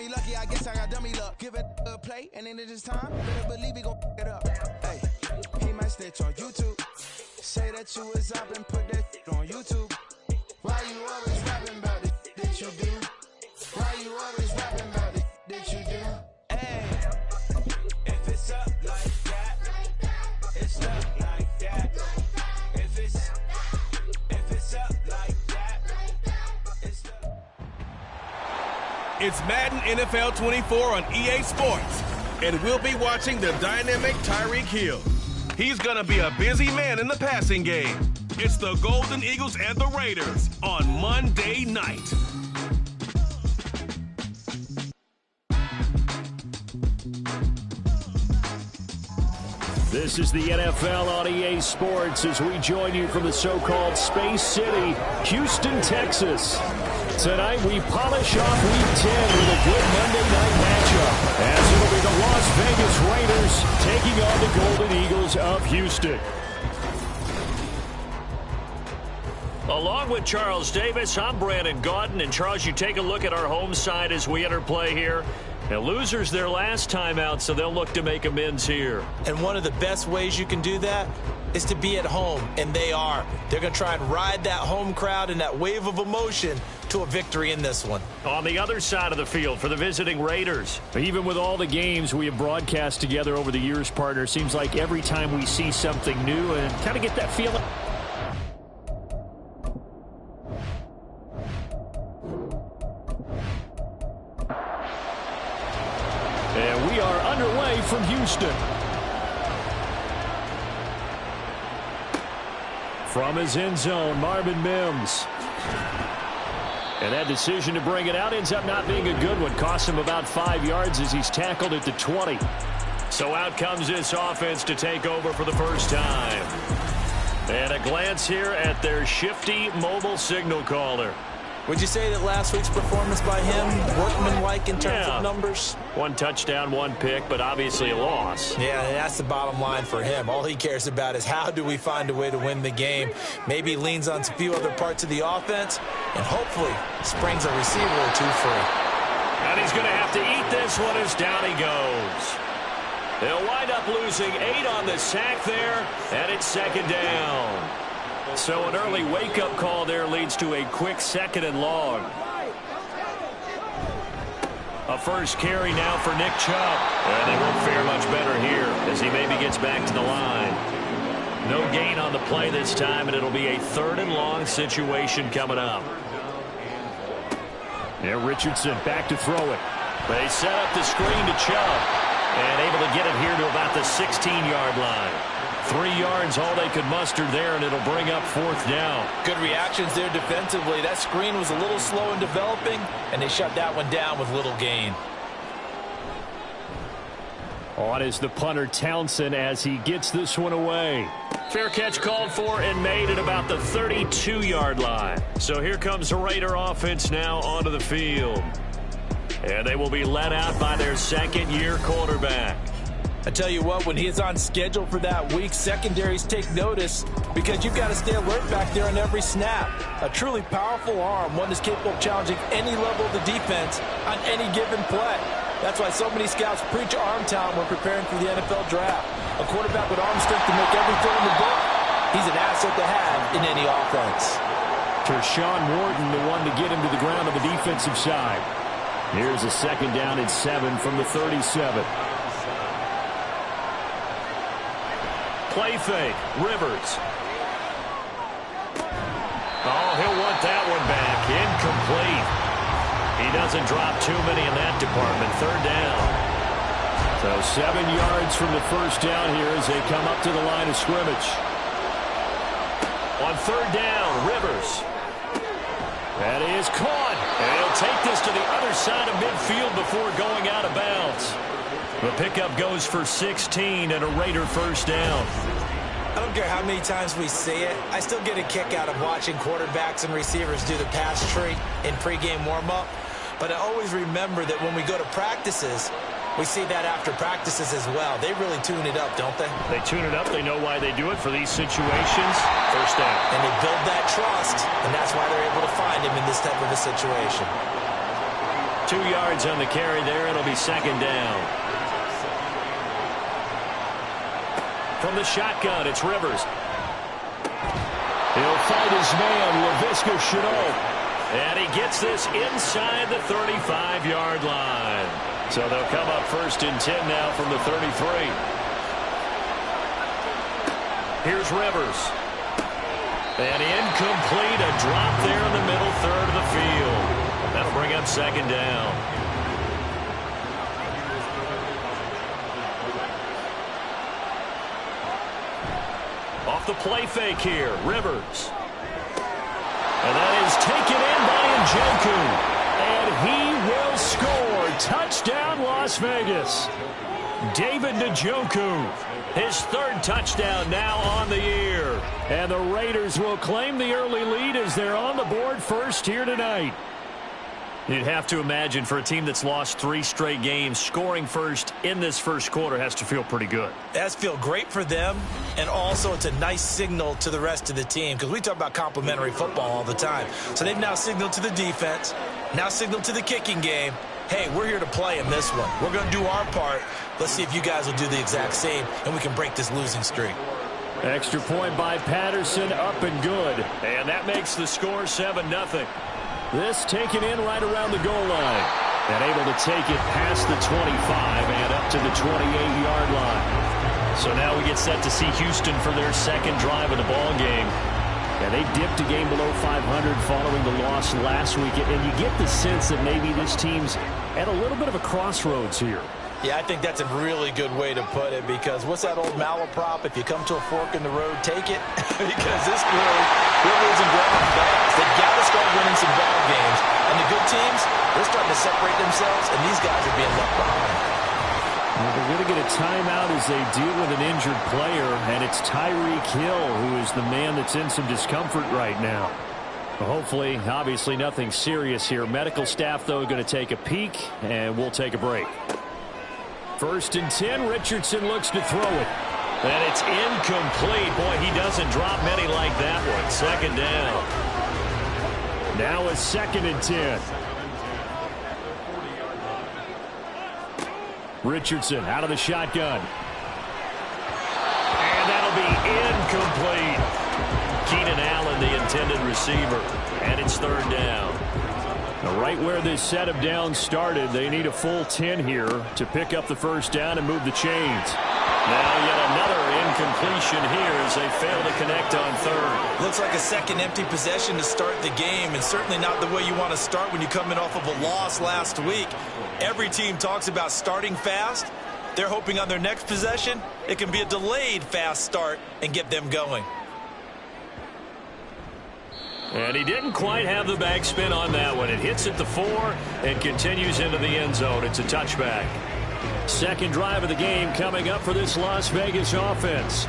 me lucky, I guess I got dummy luck. Give it a play, and then it is time. Better believe he gon' it up. Hey, he might snitch on YouTube. Say that you was up and put that on YouTube. Why you always rapping about it? Did you do? Why you always rapping about it? Did you do? Hey, if it's up like that, it's up like that. If it's up like that, it's up. It's Madden NFL 24 on EA Sports, and we'll be watching the dynamic Tyreek Hill. He's gonna be a busy man in the passing game. It's the Golden Eagles and the Raiders on Monday night. This is the NFL on EA Sports as we join you from the so-called Space City, Houston, Texas. Tonight we polish off Week 10 with a good Monday night matchup, as it'll be the Las Vegas Raiders taking on the Golden Eagles of Houston. Along with Charles Davis, I'm Brandon Gaudin. And Charles, you take a look at our home side as we enter play here. Now, losers their last time out, so they'll look to make amends here. And one of the best ways you can do that is to be at home, and they are. They're going to try and ride that home crowd and that wave of emotion to a victory in this one. On the other side of the field for the visiting Raiders. Even with all the games we have broadcast together over the years, partner, seems like every time we see something new and kind of get that feeling. And we are underway from Houston. From his end zone, Marvin Mims. And that decision to bring it out ends up not being a good one. Cost him about 5 yards as he's tackled at the 20. So out comes this offense to take over for the first time. And a glance here at their shifty mobile signal caller. Would you say that last week's performance by him, workmanlike in terms of numbers? 1 touchdown, 1 pick, but obviously a loss. Yeah, that's the bottom line for him. All he cares about is how do we find a way to win the game. Maybe he leans on a few other parts of the offense and hopefully springs a receiver or two free. And he's going to have to eat this one as down he goes. They'll wind up losing 8 on the sack there, and it's second down. So an early wake-up call there leads to a quick 2nd and long. A first carry now for Nick Chubb. And they won't fare much better here as he maybe gets back to the line. No gain on the play this time, and it'll be a 3rd and long situation coming up. Yeah, Richardson back to throw it. They set up the screen to Chubb and able to get it here to about the 16-yard line. 3 yards, all they could muster there, and it'll bring up 4th down. Good reactions there defensively. That screen was a little slow in developing, and they shut that one down with little gain. On is the punter Townsend as he gets this one away. Fair catch called for and made at about the 32-yard line. So here comes the Raider offense now onto the field. And they will be led out by their 2nd-year quarterback. I tell you what, when he is on schedule for that week, secondaries take notice because you've got to stay alert back there on every snap. A truly powerful arm, one that's capable of challenging any level of the defense on any given play. That's why so many scouts preach arm talent when preparing for the NFL draft. A quarterback with arm strength to make everything in the book, he's an asset to have in any offense. Tershawn Wharton, the one to get him to the ground on the defensive side. Here's a 2nd down and 7 from the 37. Play fake, Rivers. Oh, he'll want that one back. Incomplete. He doesn't drop too many in that department. 3rd down. So 7 yards from the first down here as they come up to the line of scrimmage. On 3rd down, Rivers. That is caught. And he'll take this to the other side of midfield before going out of bounds. The pickup goes for 16 and a Raider 1st down. I don't care how many times we see it. I still get a kick out of watching quarterbacks and receivers do the pass tree in pregame warm-up. But I always remember that when we go to practices, we see that after practices as well. They really tune it up, don't they? They tune it up. They know why they do it for these situations. 1st down. And they build that trust, and that's why they're able to find him in this type of a situation. 2 yards on the carry there. It'll be second down. From the shotgun, it's Rivers. He'll find his man, Laviska Shenault. And he gets this inside the 35-yard line. So they'll come up 1st and 10 now from the 33. Here's Rivers. And incomplete, a drop there in the middle third of the field. That'll bring up second down. Off the play fake here, Rivers. And that is taken in by Njoku. And he will score. Touchdown, Las Vegas. David Njoku, his 3rd touchdown now on the year. And the Raiders will claim the early lead as they're on the board first here tonight. You'd have to imagine for a team that's lost 3 straight games, scoring first in this first quarter has to feel pretty good. It has to feel great for them, and also it's a nice signal to the rest of the team, because we talk about complimentary football all the time. So they've now signaled to the defense, now signaled to the kicking game, hey, we're here to play in this one. We're going to do our part. Let's see if you guys will do the exact same, and we can break this losing streak. Extra point by Patterson, up and good. And that makes the score 7-0. This taken in right around the goal line. And able to take it past the 25 and up to the 28-yard line. So now we get set to see Houston for their 2nd drive of the ball game. And they dipped a game below 500 following the loss last week. And you get the sense that maybe this team's at a little bit of a crossroads here. Yeah, I think that's a really good way to put it, because what's that old malaprop? If you come to a fork in the road, take it. Because this really isn't growing fast. They've got to start winning some ball games. And the good teams, they're starting to separate themselves, and these guys are being left behind. Well, they're going to get a timeout as they deal with an injured player, and it's Tyreek Hill who is the man that's in some discomfort right now. Hopefully, obviously nothing serious here. Medical staff, though, going to take a peek, and we'll take a break. 1st and 10, Richardson looks to throw it. And it's incomplete. Boy, he doesn't drop many like that one. Second down. Now a 2nd and 10. Richardson out of the shotgun. And that'll be incomplete. Keenan Allen, the intended receiver. And it's 3rd down. Right where this set of downs started, they need a full 10 here to pick up the 1st down and move the chains. Now yet another incompletion here as they fail to connect on 3rd. Looks like a 2nd empty possession to start the game, and certainly not the way you want to start when you come in off of a loss last week. Every team talks about starting fast. They're hoping on their next possession it can be a delayed fast start and get them going. And he didn't quite have the backspin on that one. It hits at the 4 and continues into the end zone. It's a touchback. 2nd drive of the game coming up for this Las Vegas offense.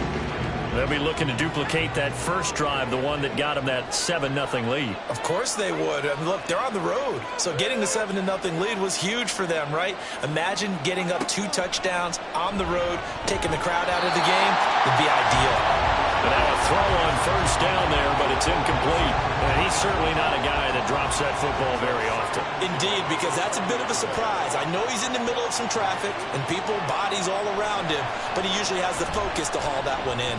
They'll be looking to duplicate that first drive, the one that got them that 7-0 lead. Of course they would. I mean, look, they're on the road. So getting the 7-0 lead was huge for them, right? Imagine getting up 2 touchdowns on the road, taking the crowd out of the game. Would be ideal. But now a throw on 1st down there, but it's incomplete. And he's certainly not a guy that drops that football very often. Indeed, because that's a bit of a surprise. I know he's in the middle of some traffic and people, bodies all around him, but he usually has the focus to haul that one in.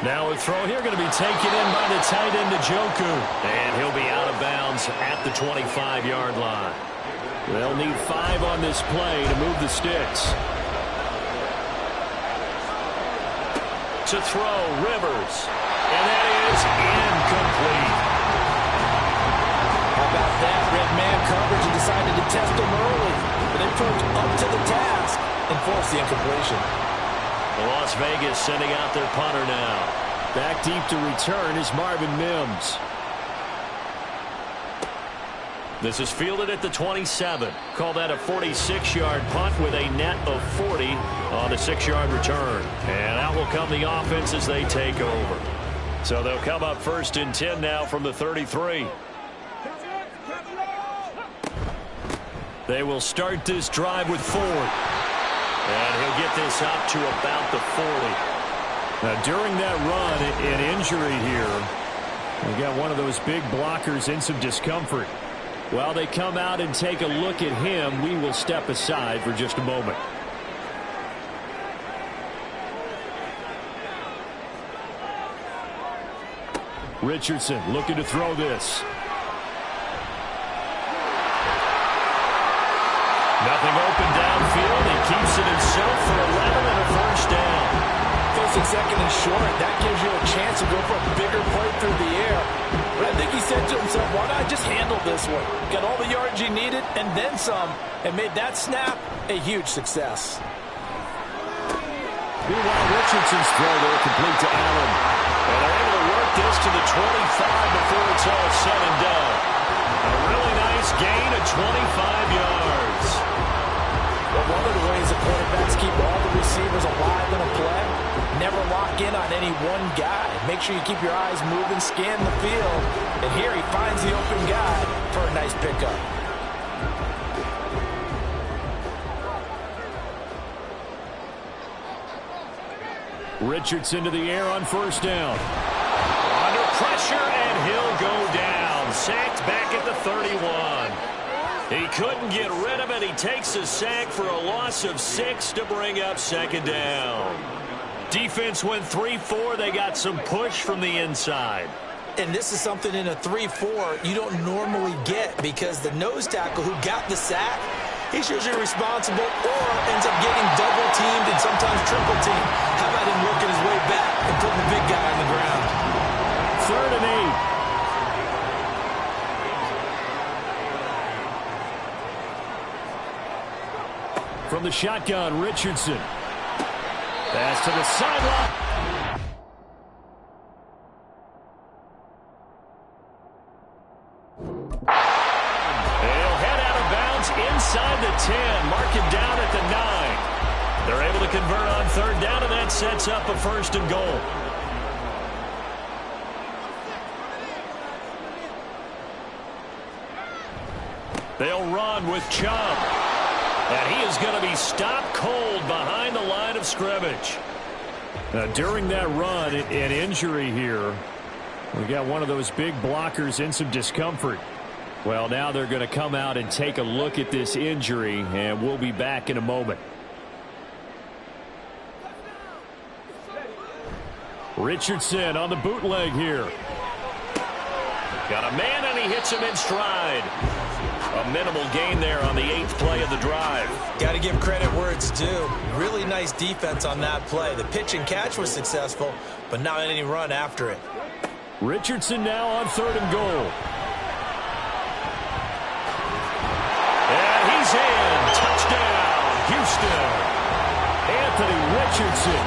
Now a throw here going to be taken in by the tight end, Njoku. And he'll be out of bounds at the 25-yard line. They'll need 5 on this play to move the sticks. To throw, Rivers. And that is incomplete. How about that? Red man coverage and decided to test him early. But they proved up to the task and forced the incompletion. Las Vegas sending out their punter now. Back deep to return is Marvin Mims. This is fielded at the 27. Call that a 46-yard punt with a net of 40 on the 6-yard return. And out will come the offense as they take over. So they'll come up 1st and 10 now from the 33. They will start this drive with Ford. And he'll get this up to about the 40. Now, during that run, an injury here. We got one of those big blockers in some discomfort. While they come out and take a look at him, we will step aside for just a moment. Richardson looking to throw this. Nothing open downfield. He keeps it himself for 11 and a first down. Facing second and short, that gives you a chance to go for a bigger play through the air. But I think he said to himself, why not just handle this one? Got all the yards you needed and then some, and made that snap a huge success. Meanwhile, Richardson's throw there complete to Allen. And they're able to work this to the 25 before it's all said and done. A really nice gain of 25 yards. But one of the ways the quarterbacks keep all the receivers alive in a play, never lock in on any one guy. Make sure you keep your eyes moving, scan the field. And here he finds the open guy for a nice pickup. Richardson to the air on first down. Under pressure, and he'll go down. Sacked back at the 31. He couldn't get rid of it. He takes a sack for a loss of 6 to bring up second down. Defense went 3-4. They got some push from the inside. And this is something in a 3-4 you don't normally get, because the nose tackle who got the sack, he's usually responsible or ends up getting double-teamed and sometimes triple-teamed. How about him working his way back and putting the big guy on the ground? 3rd and 8. From the shotgun, Richardson. Pass to the sideline. They'll head out of bounds inside the 10. Mark him down at the 9. They're able to convert on 3rd down, and that sets up a 1st and goal. They'll run with Chubb. And he is going to be stopped cold behind the line of scrimmage. Now, during that run, an injury here. We got one of those big blockers in some discomfort. Well, now they're going to come out and take a look at this injury, and we'll be back in a moment. Richardson on the bootleg here. Got a man, and he hits him in stride. A minimal gain there on the 8th play of the drive. Got to give credit where it's due. Really nice defense on that play. The pitch and catch was successful, but not any run after it. Richardson now on 3rd and goal. And he's in. Touchdown, Houston. Anthony Richardson.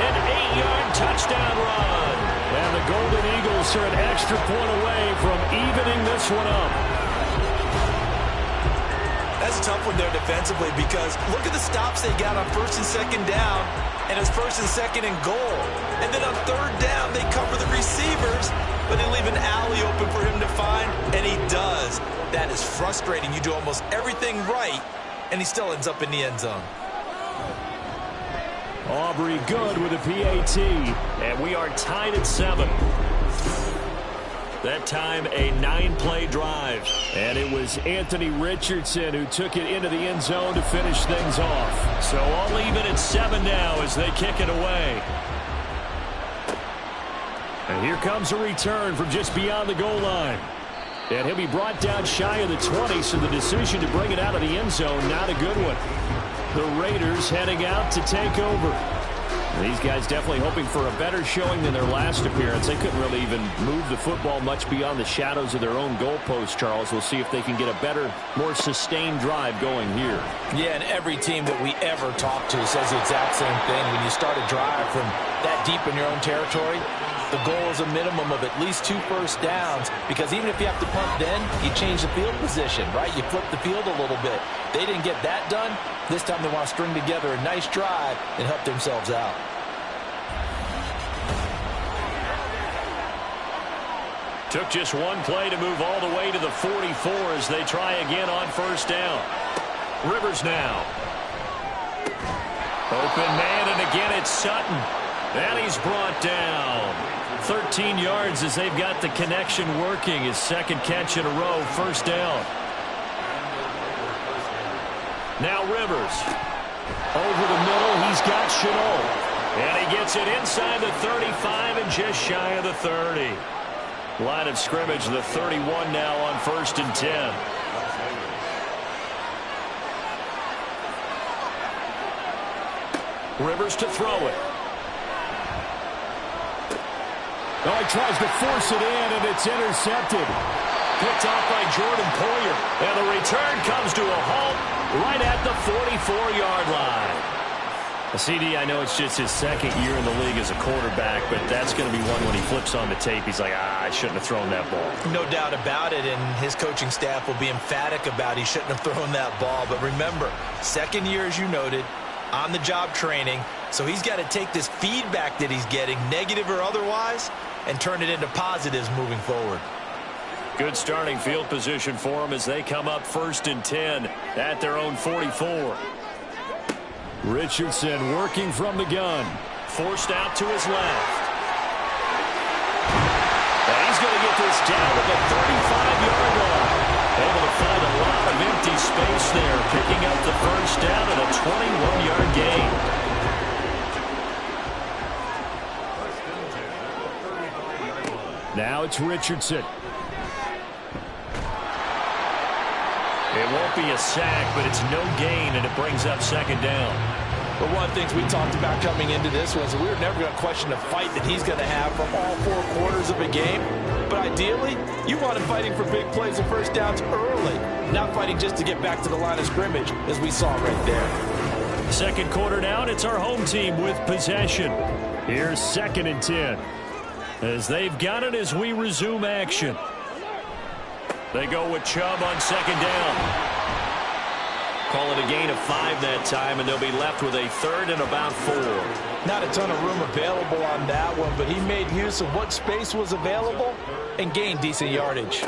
An 8-yard touchdown run. And the Golden Eagles are an extra point away from evening this one up. That's a tough one there defensively, because look at the stops they got on 1st and 2nd down, and it's 1st and 2nd and goal. And then on 3rd down, they cover the receivers, but they leave an alley open for him to find, and he does. That is frustrating. You do almost everything right, and he still ends up in the end zone. Aubrey good with a PAT. And we are tied at 7. That time a 9-play drive. And it was Anthony Richardson who took it into the end zone to finish things off. So all even at 7 now as they kick it away. And here comes a return from just beyond the goal line. And he'll be brought down shy of the 20, so the decision to bring it out of the end zone, not a good one. The Raiders heading out to take over. These guys definitely hoping for a better showing than their last appearance. They couldn't really even move the football much beyond the shadows of their own goalpost, Charles. We'll see if they can get a better, more sustained drive going here. Yeah, and every team that we ever talk to says the exact same thing. When you start a drive from that deep in your own territory, the goal is a minimum of at least 2 first downs, because even if you have to punt then, you change the field position, right? You flip the field a little bit. They didn't get that done. This time they want to string together a nice drive and help themselves out. Took just one play to move all the way to the 44 as they try again on 1st down. Rivers now. Open man, and again it's Sutton. And he's brought down. 13 yards as they've got the connection working. His 2nd catch in a row, 1st down. Now Rivers. Over the middle, he's got Chenault. And he gets it inside the 35 and just shy of the 30. Line of scrimmage, the 31 now on 1st and 10. Rivers to throw it. Oh, he tries to force it in, and it's intercepted. Picked off by Jordan Poyer. And the return comes to a halt right at the 44-yard line. CD, I know it's just his second year in the league as a quarterback, but that's going to be one when he flips on the tape. He's like, I shouldn't have thrown that ball. No doubt about it, and his coaching staff will be emphatic about he shouldn't have thrown that ball. But remember, second year, as you noted, on-the-job training, so he's got to take this feedback that he's getting, negative or otherwise, and turn it into positives moving forward. Good starting field position for them as they come up 1st and 10 at their own 44. Richardson working from the gun. Forced out to his left. And he's going to get this down to the 35-yard line. Able to find a lot of empty space there, picking up the first down and a 21-yard gain. Now it's Richardson. It won't be a sack, but it's no gain, and it brings up 2nd down. But one of the things we talked about coming into this was we were never going to question the fight that he's going to have for all 4 quarters of a game. But ideally, you want him fighting for big plays and first downs early, not fighting just to get back to the line of scrimmage, as we saw right there. 2nd quarter down, it's our home team with possession. Here's 2nd and 10. As they've got it as we resume action. They go with Chubb on 2nd down. Call it a gain of 5 that time, and they'll be left with a 3rd and about 4. Not a ton of room available on that one, but he made use of what space was available and gained decent yardage.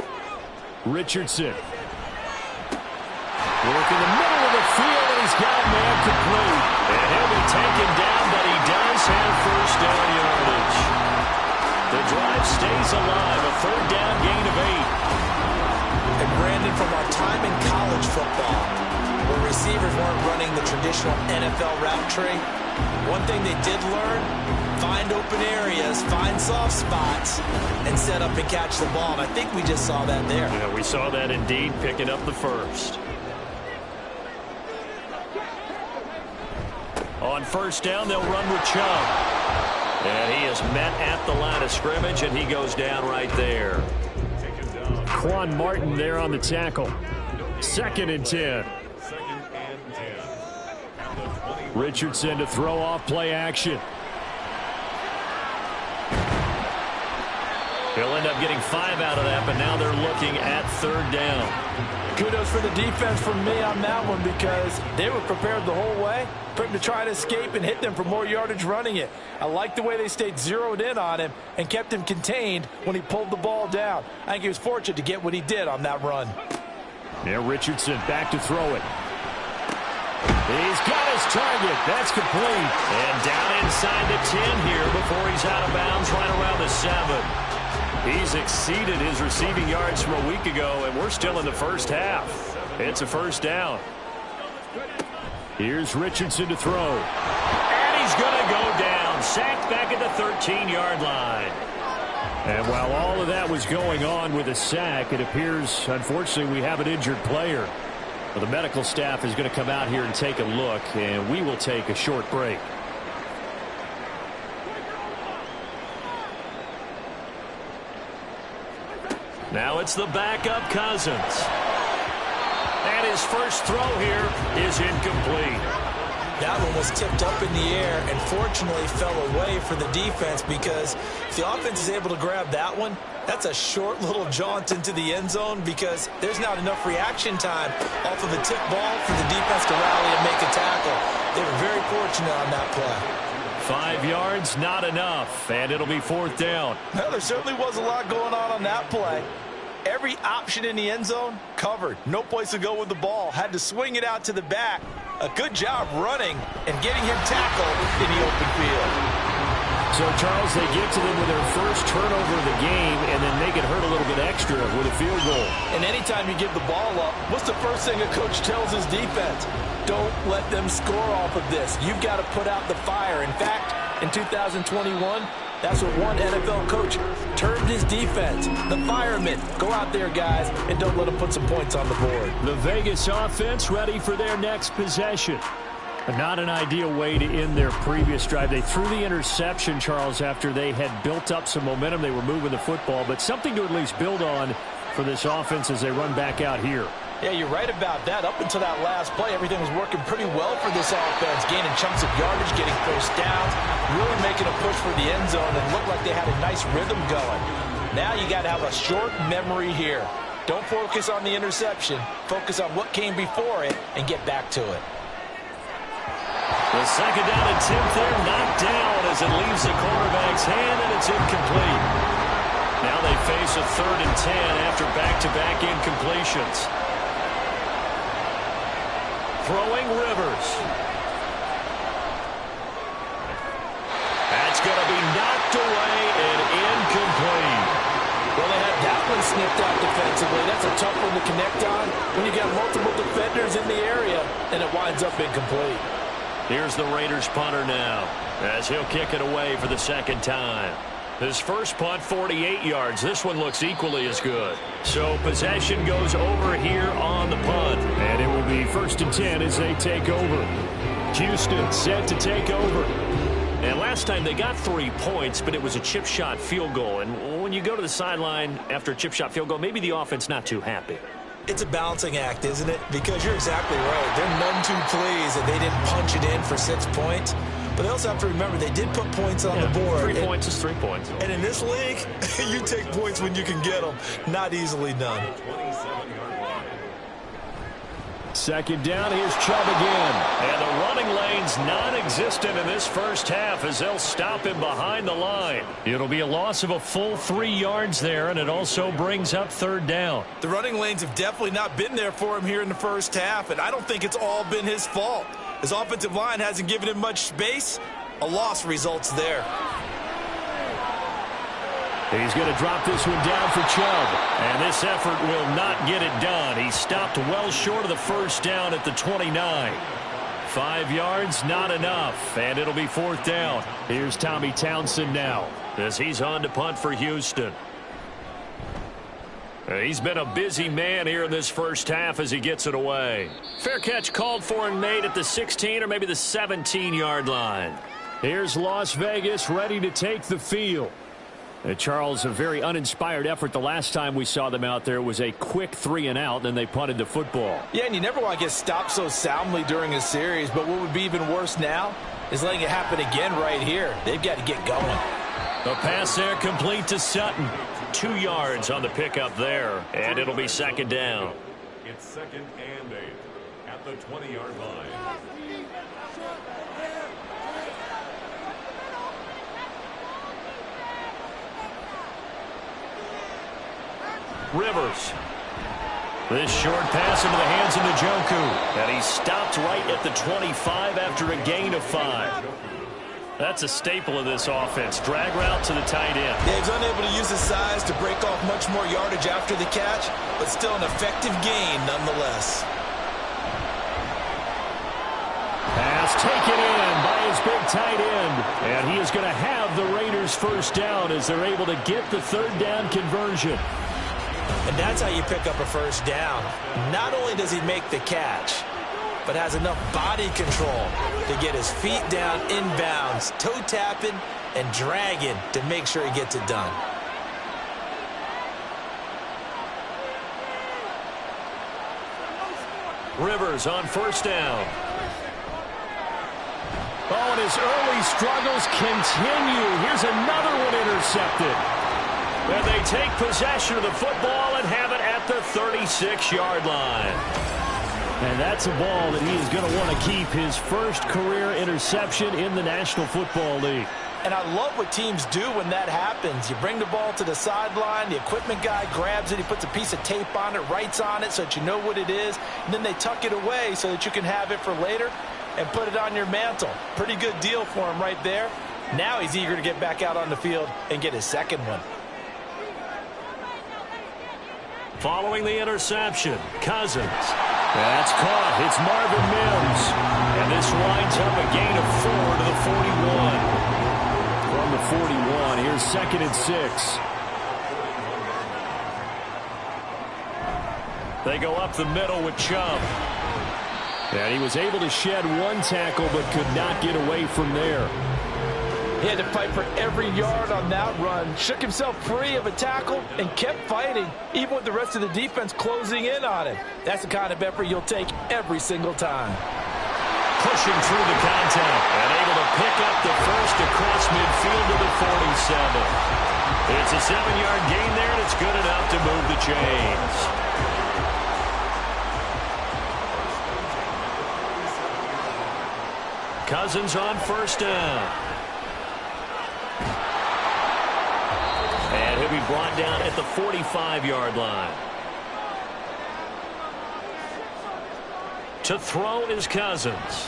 Richardson. Working the middle of the field, and he's got a man complete. And he'll be taken down, but he does have first down yardage. The drive stays alive, a 3rd down gain of 8. And Brandon, from our time in college football, where receivers weren't running the traditional NFL route tree, one thing they did learn, find open areas, find soft spots, and set up and catch the ball. And I think we just saw that there. Yeah, we saw that indeed, picking up the first. On 1st down, they'll run with Chubb. And he is met at the line of scrimmage, and he goes down right there. Quan Martin there on the tackle. 2nd and 10. Richardson to throw off play action. He'll end up getting 5 out of that, but now they're looking at 3rd down. Kudos for the defense from me on that one because they were prepared the whole way for him to try to escape and hit them for more yardage running it. I like the way they stayed zeroed in on him and kept him contained when he pulled the ball down. I think he was fortunate to get what he did on that run. Yeah, Richardson back to throw it. He's got his target. That's complete. And down inside the 10 here before he's out of bounds right around the 7. He's exceeded his receiving yards from a week ago, and we're still in the first half. It's a 1st down. Here's Richardson to throw. And he's going to go down. Sacked back at the 13-yard line. And while all of that was going on with a sack, it appears, unfortunately, we have an injured player. Well, the medical staff is going to come out here and take a look, and we will take a short break. Now it's the backup Cousins. And his first throw here is incomplete. That one was tipped up in the air and fortunately fell away for the defense because if the offense is able to grab that one, that's a short little jaunt into the end zone because there's not enough reaction time off of a tip ball for the defense to rally and make a tackle. They were very fortunate on that play. 5 yards, not enough, and it'll be 4th down. Well, there certainly was a lot going on that play. Every option in the end zone covered. No place to go with the ball. Had to swing it out to the back. A good job running and getting him tackled in the open field. So, Charles, they get to them with their first turnover of the game and then make it hurt a little bit extra with a field goal. And anytime you give the ball up, what's the first thing a coach tells his defense? Don't let them score off of this. You've got to put out the fire. In fact, in 2021, that's what one NFL coach termed his defense. The firemen. Go out there, guys, and don't let them put some points on the board. The Vegas offense ready for their next possession. Not an ideal way to end their previous drive. They threw the interception, Charles, after they had built up some momentum. They were moving the football, but something to at least build on for this offense as they run back out here. Yeah, you're right about that. Up until that last play, everything was working pretty well for this offense, gaining chunks of yardage, getting first downs, really making a push for the end zone, and looked like they had a nice rhythm going. Now you got to have a short memory here. Don't focus on the interception. Focus on what came before it and get back to it. The second down attempt there knocked down as it leaves the quarterback's hand, and it's incomplete. Now they face a 3rd and 10 after back-to-back incompletions. Throwing Rivers. That's going to be knocked away and incomplete. Well, they had that one snipped out defensively. That's a tough one to connect on when you got multiple defenders in the area, and it winds up incomplete. Here's the Raiders punter now as he'll kick it away for the second time. His first punt, 48 yards. This one looks equally as good. So possession goes over here on the punt. And it will be 1st and 10 as they take over. Houston set to take over. And last time they got 3 points, but it was a chip shot field goal. And when you go to the sideline after a chip shot field goal, maybe the offense not too happy. It's a balancing act, isn't it? Because you're exactly right. They're none too pleased that they didn't punch it in for 6 points. But they also have to remember they did put points on the board. 3 points is 3 points. And in this league, you take points when you can get them. Not easily done. Second down, here's Chubb again. And the running lane's non-existent in this first half as they'll stop him behind the line. It'll be a loss of a full 3 yards there, and it also brings up 3rd down. The running lanes have definitely not been there for him here in the first half, and I don't think it's all been his fault. His offensive line hasn't given him much space. A loss results there. He's going to drop this one down for Chubb. And this effort will not get it done. He stopped well short of the first down at the 29. 5 yards, not enough. And it'll be 4th down. Here's Tommy Townsend now as he's on to punt for Houston. He's been a busy man here in this first half as he gets it away. Fair catch called for and made at the 16 or maybe the 17-yard line. Here's Las Vegas ready to take the field. Charles, a very uninspired effort the last time we saw them out there. It was a quick 3 and out, then they punted the football. Yeah, and you never want to get stopped so soundly during a series, but what would be even worse now is letting it happen again right here. They've got to get going. The pass there complete to Sutton. 2 yards on the pickup there, and it'll be 2nd down. It's 2nd and 8 at the 20-yard line. Rivers. This short pass into the hands of Njoku. And he stopped right at the 25 after a gain of 5. That's a staple of this offense. Drag route to the tight end. Yeah, he's unable to use his size to break off much more yardage after the catch, but still an effective gain nonetheless. Pass taken in by his big tight end. And he is going to have the Raiders first down as they're able to get the 3rd down conversion. And that's how you pick up a first down. Not only does he make the catch, but has enough body control to get his feet down inbounds, toe tapping and dragging to make sure he gets it done. Rivers on first down. Oh, and his early struggles continue. Here's another one intercepted. And they take possession of the football and have it at the 36-yard line. And that's a ball that he is going to want to keep, his first career interception in the National Football League. And I love what teams do when that happens. You bring the ball to the sideline, the equipment guy grabs it, he puts a piece of tape on it, writes on it so that you know what it is, and then they tuck it away so that you can have it for later and put it on your mantle. Pretty good deal for him right there. Now he's eager to get back out on the field and get his second one. Following the interception, Cousins. That's caught. It's Marvin Mims. And this winds up a gain of 4 to the 41. From the 41, here's 2nd and 6. They go up the middle with Chubb. And he was able to shed one tackle but could not get away from there. He had to fight for every yard on that run. Shook himself free of a tackle and kept fighting, even with the rest of the defense closing in on him. That's the kind of effort you'll take every single time. Pushing through the contact and able to pick up the first across midfield to the 47. It's a 7-yard gain there, and it's good enough to move the chains. Cousins on first down. And he'll be brought down at the 45-yard line. To throw is Cousins.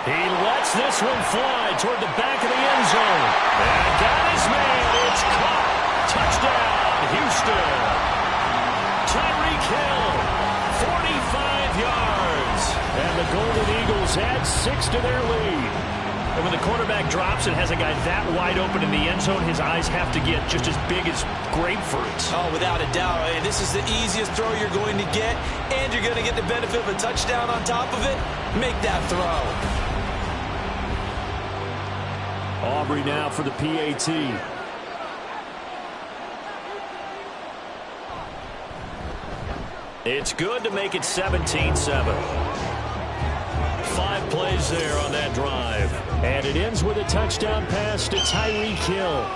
He lets this one fly toward the back of the end zone. And got his man. It's caught. Touchdown, Houston. Tyreek Hill, 45 yards. And the Golden Eagles add 6 to their lead. And when the quarterback drops and has a guy that wide open in the end zone, his eyes have to get just as big as grapefruits. Oh, without a doubt. This is the easiest throw you're going to get, and you're going to get the benefit of a touchdown on top of it. Make that throw. Aubrey now for the PAT. It's good to make it 17-7. 5 plays there on that drive. And it ends with a touchdown pass to Tyreek Hill.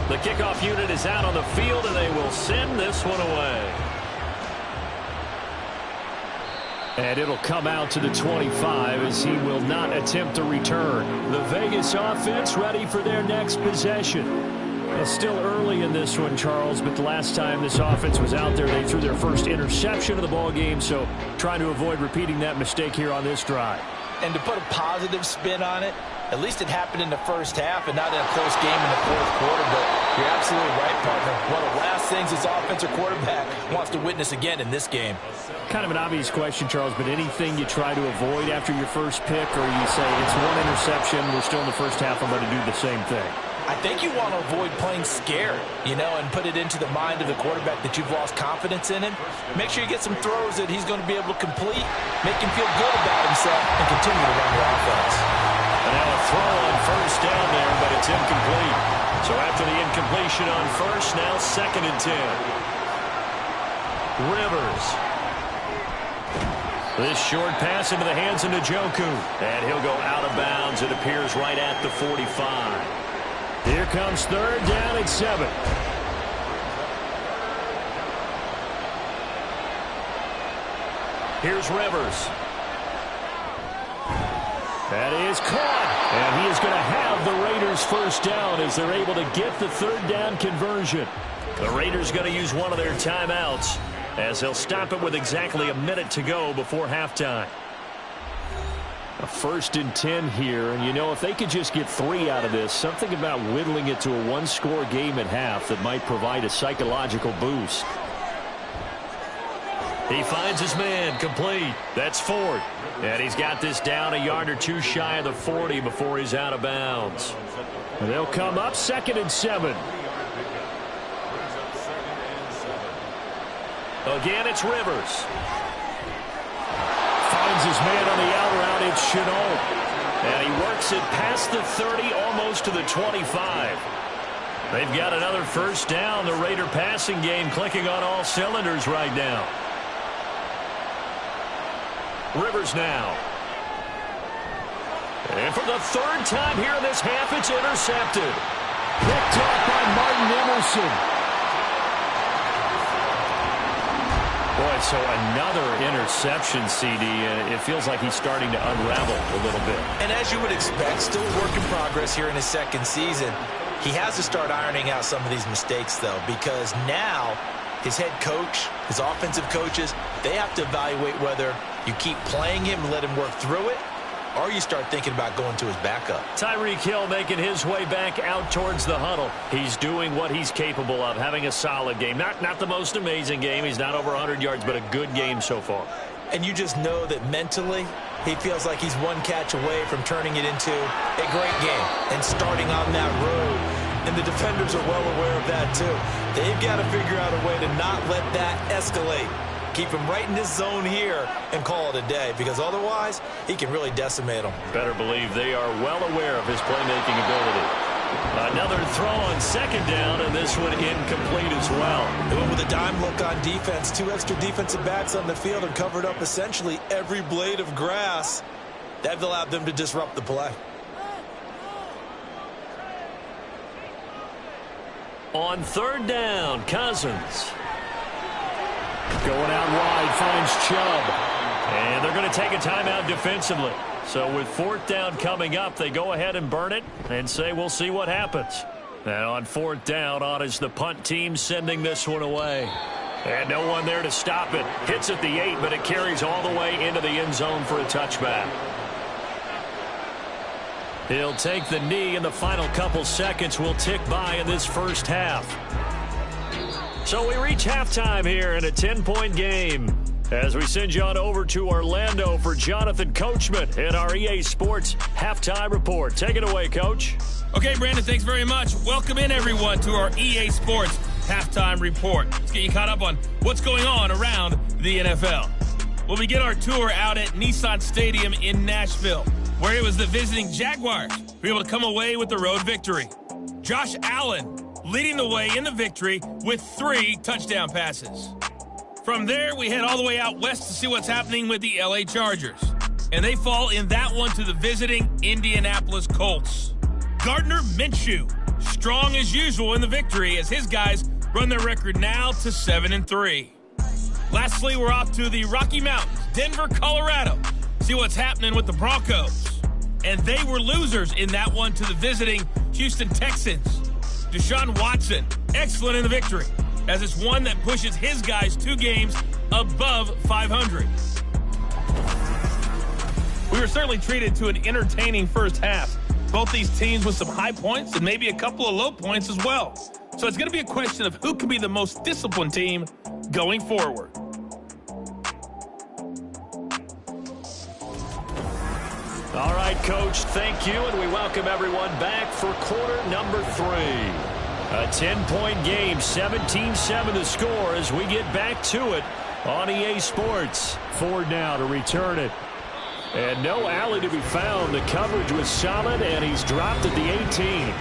The kickoff unit is out on the field, and they will send this one away. And it'll come out to the 25 as he will not attempt to return. The Vegas offense ready for their next possession. It's still early in this one, Charles, but the last time this offense was out there, they threw their first interception of the ball game, so trying to avoid repeating that mistake here on this drive. And to put a positive spin on it, at least it happened in the first half and not in a close game in the fourth quarter, but you're absolutely right, partner. One of the last things this offensive quarterback wants to witness again in this game. Kind of an obvious question, Charles, but anything you try to avoid after your first pick, or you say it's one interception, we're still in the first half, I'm going to do the same thing? I think you want to avoid playing scared, and put it into the mind of the quarterback that you've lost confidence in him. Make sure you get some throws that he's going to be able to complete, make him feel good about himself, and continue to run your offense. And now a throw on first down there, but it's incomplete. So after the incompletion on first, now 2nd and 10. Rivers. This short pass into the hands of Njoku. And he'll go out of bounds. It appears right at the 45. Here comes 3rd down and 7. Here's Rivers. That is caught. And he is going to have the Raiders first down as they're able to get the 3rd down conversion. The Raiders going to use one of their timeouts as they'll stop it with exactly a minute to go before halftime. A 1st and 10 here, and if they could just get 3 out of this, something about whittling it to a one-score game at half that might provide a psychological boost. He finds his man, complete. That's Ford. And he's got this down a yard or 2 shy of the 40 before he's out of bounds. And they'll come up 2nd and 7. Again, it's Rivers. Finds his man on the out route. It's Chenault. And he works it past the 30, almost to the 25. They've got another first down. The Raider passing game clicking on all cylinders right now. Rivers now. And for the 3rd time here in this half, it's intercepted. Picked off by Martin Emerson. Boy, so another interception, CD, and it feels like he's starting to unravel a little bit. And as you would expect, still a work in progress here in his 2nd season. He has to start ironing out some of these mistakes, though, because now his head coach, his offensive coaches, they have to evaluate whether you keep playing him and let him work through it, or you start thinking about going to his backup. Tyreek Hill making his way back out towards the huddle. He's doing what he's capable of, having a solid game. Not the most amazing game. He's not over 100 yards, but a good game so far. And you just know that mentally he feels like he's one catch away from turning it into a great game and starting on that road. And the defenders are well aware of that too. They've got to figure out a way to not let that escalate. Keep him right in this zone here and call it a day, because otherwise he can really decimate them. Better believe they are well aware of his playmaking ability. Another throw on second down, and this one incomplete as well. They went with a dime look on defense. 2 extra defensive backs on the field and covered up essentially every blade of grass. That allowed them to disrupt the play. On third down, Cousins. Going out wide, finds Chubb. And they're going to take a timeout defensively. So with fourth down coming up, they go ahead and burn it and say we'll see what happens. And on fourth down, on is the punt team sending this one away. And no one there to stop it. Hits at the 8, but it carries all the way into the end zone for a touchback. He'll take the knee, and the final couple seconds will tick by in this first half. So we reach halftime here in a 10-point game. As we send you on over to Orlando for Jonathan Coachman in our EA Sports Halftime Report. Take it away, Coach. Okay, Brandon, thanks very much. Welcome in, everyone, to our EA Sports Halftime Report. Let's get you caught up on what's going on around the NFL. We'll begin our tour out at Nissan Stadium in Nashville, where it was the visiting Jaguars who were able to come away with the road victory. Josh Allen leading the way in the victory with 3 touchdown passes. From there, we head all the way out west to see what's happening with the LA Chargers. And they fall in that one to the visiting Indianapolis Colts. Gardner Minshew, strong as usual in the victory as his guys run their record now to 7-3. Lastly, we're off to the Rocky Mountains, Denver, Colorado. See what's happening with the Broncos. And they were losers in that one to the visiting Houston Texans. Deshaun Watson, excellent in the victory, as it's one that pushes his guys 2 games above 500. We were certainly treated to an entertaining first half. Both these teams with some high points and maybe a couple of low points as well. So it's going to be a question of who can be the most disciplined team going forward. All right, Coach, thank you, and we welcome everyone back for quarter number 3. A 10-point game, 17-7 the score as we get back to it on EA Sports. Ford now to return it. And no alley to be found. The coverage was solid, and he's dropped at the 18.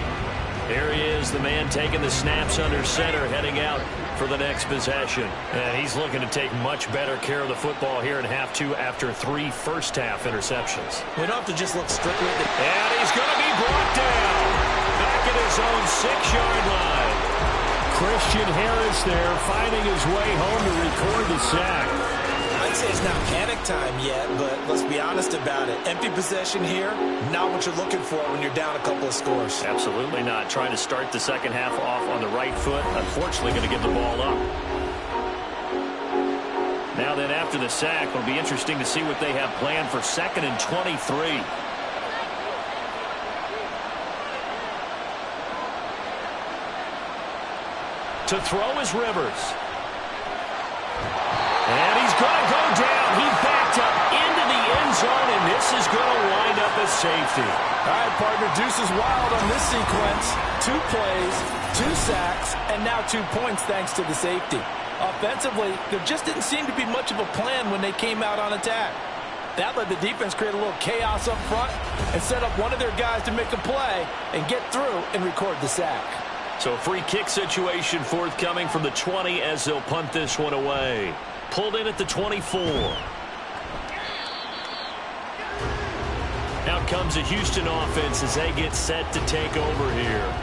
Here he is, the man taking the snaps under center, heading out for the next possession. And he's looking to take much better care of the football here in half 2 after 3 first-half interceptions. We don't have to just look strictly at the... And he's going to be brought down back at his own 6-yard line. Christian Harris there finding his way home to record the sack. I'd say it's not panic time yet, but let's be honest about it. Empty possession here, not what you're looking for when you're down a couple of scores. Absolutely not. Trying to start the second half off on the right foot. Unfortunately, going to give the ball up. Now then, after the sack, it'll be interesting to see what they have planned for 2nd and 23. To throw is Rivers. And he's going to go down. He backed up into the end zone, and this is going to wind up as safety. All right, partner, deuce is wild on this sequence. 2 plays, 2 sacks, and now 2 points thanks to the safety. Offensively, there just didn't seem to be much of a plan when they came out on attack. That let the defense create a little chaos up front and set up one of their guys to make a play and get through and record the sack. So a free kick situation forthcoming from the 20 as they'll punt this one away. Pulled in at the 24. Out comes the Houston offense as they get set to take over here.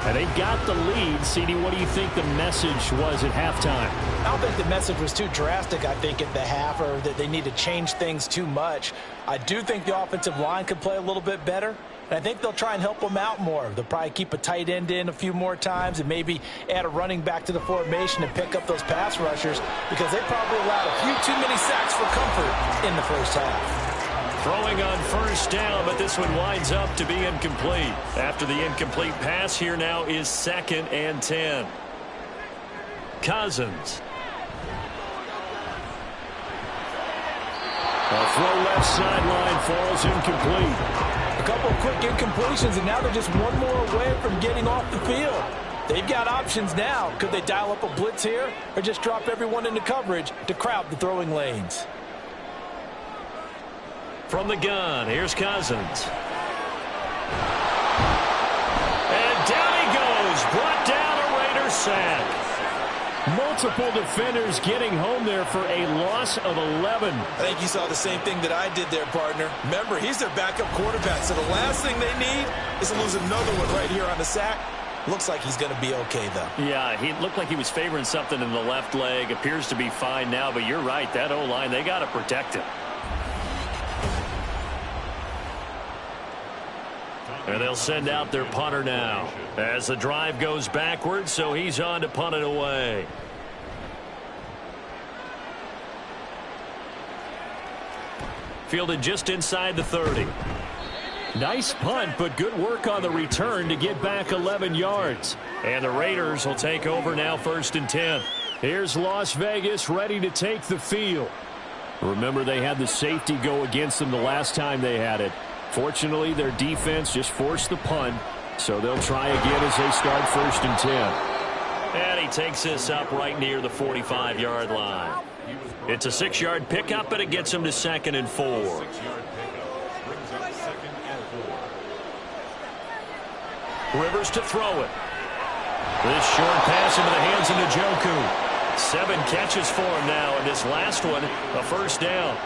And they've got the lead. CD, what do you think the message was at halftime? I don't think the message was too drastic, I think, at the half, or that they need to change things too much. I do think the offensive line could play a little bit better. And I think they'll try and help them out more. They'll probably keep a tight end in a few more times and maybe add a running back to the formation and pick up those pass rushers, because they probably allowed a few too many sacks for comfort in the first half. Throwing on first down, but this one winds up to be incomplete. After the incomplete pass, here now is 2nd and 10. Cousins. A throw left sideline falls incomplete. A couple of quick incompletions, and now they're just one more away from getting off the field. They've got options now. Could they dial up a blitz here or just drop everyone into coverage to crowd the throwing lanes? From the gun, here's Cousins. And down he goes. Brought down a Raider sack. Multiple defenders getting home there for a loss of 11. I think you saw the same thing that I did there, partner. Remember, he's their backup quarterback, so the last thing they need is to lose another one right here on the sack. Looks like he's going to be okay, though. Yeah, he looked like he was favoring something in the left leg. Appears to be fine now, but you're right. That O-line, they got to protect him. And they'll send out their punter now as the drive goes backwards, so he's on to punt it away. Fielded just inside the 30. Nice punt, but good work on the return to get back 11 yards. And the Raiders will take over now 1st and 10. Here's Las Vegas ready to take the field. Remember, they had the safety go against them the last time they had it. Fortunately, their defense just forced the punt, so they'll try again as they start 1st and 10. And he takes this up right near the 45-yard line. It's a 6-yard pickup, but it gets him to 2nd and 4. Rivers to throw it. This short pass into the hands of Njoku. 7 catches for him now, and this last one, a 1st down.